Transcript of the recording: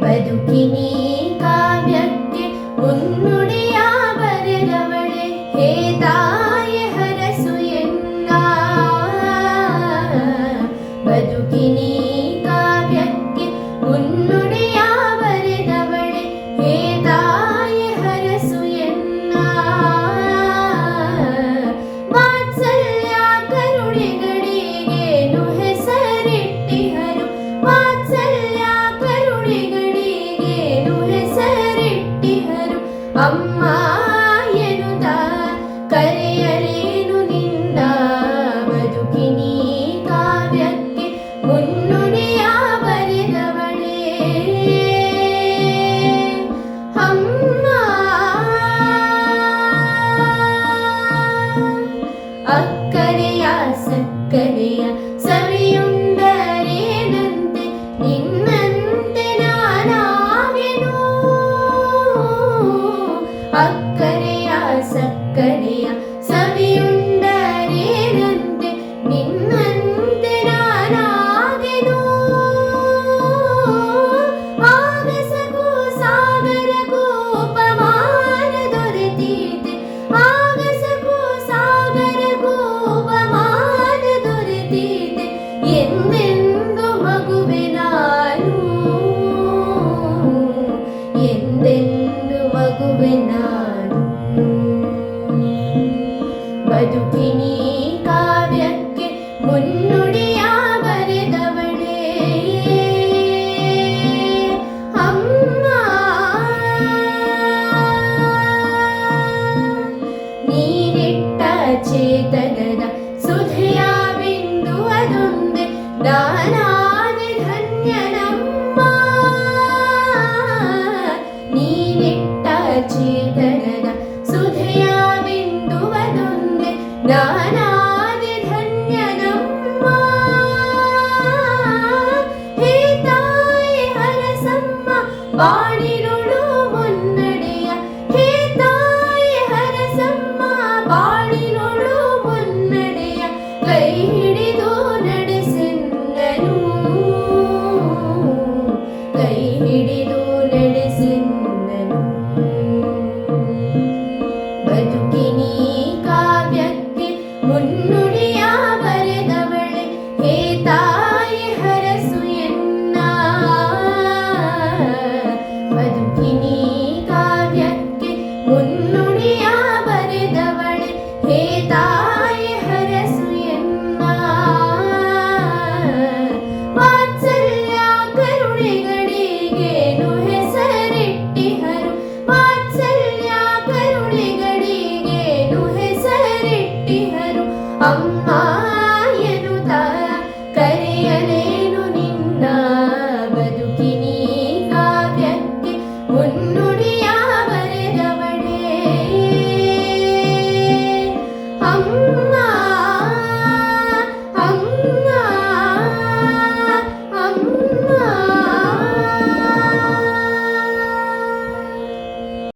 ಬದುಕಿನಿ ಕಾವ್ಯಕ್ಕೆ ಮುನ್ನುಡಿಯ ಬರೆದವಳೆ ಹೇ ತಾಯಿ ಹರಸು ಎನ್ನ ಬದುಕಿನಿ ಕಾವ್ಯಕ್ಕೆ ಮುನ್ನುಡಿಯ ಬರೆದವಳೆ ಹೇ ತಾಯಿ ಹರಸು ಎನ್ನ ವಾತ್ಸಲ್ಯ ಕರುಣಿಗಳಿಗೇನು ಹೆಸರಿಟ್ಟಿಹರು ವಾತ್ಸಲ್ಯ ಕರುಣಿಗಳಿಗೇನು ಹೆಸರಿಟ್ಟಿಹರು ಅಮ್ಮ ಎನ್ನುತ್ತ ಕರೆಯಲೇನು ನಿಂದ ಬದುಕಿನಿ ಕಾವ್ಯಕ್ಕೆ ಮುನ್ನುಡಿಯ ಬರೆದವಳೇ ಅಮ್ಮ ಅಕ್ಕರೆಯ ಸಕ್ಕರೆಯ ಸವಿಯುಂಡರೇನಂತೆ ನಿನ್ನಂತೆ ನಾನಾಗೆನು ಅಕ್ಕರೆಯ ಸಕ್ಕರೆಯ ಸವಿಯುಂಡರೇನಂತೆ ನಿನ್ನಂತೆ ನಾನಾಗೆನು ಆಗಸಗೂ ಸಾಗರಗೂ ಉಪಮಾನ ದೊರೆತೀತೆ ಆಗಸಗೂ ಸಾಗರಗೂ ಉಪಮಾನ ದೊರೆತೀತೆ ಎಂದೆಂದು ಮಗುವೆ ನಾನು ಎಂದೆಂದು ಮಗುವೆ ನಾನು ಬದುಕಿನಿ ಕಾವ್ಯಕ್ಕೆ ಮುನ್ನುಡಿಯ ಬರೆದವಳೇ ಅಮ್ಮ ನೀನಿಟ್ಟ ಚೇತನದ ಸುಧೆಯ ಬಿಂದು ಅದೊಂದೇ ನಾನಾದೆ ಧನ್ಯನಮ್ಮ ನೀನಿಟ್ಟ ಚೇತನದ ಸುಧೆಯ ಬಿಂದು ಅದೊಂದೇ ನಾನಾದೆ ಧನ್ಯನಮ್ಮ ಹೇ ತಾಯಿ ಹರಸಮ್ಮ ಬಾಣ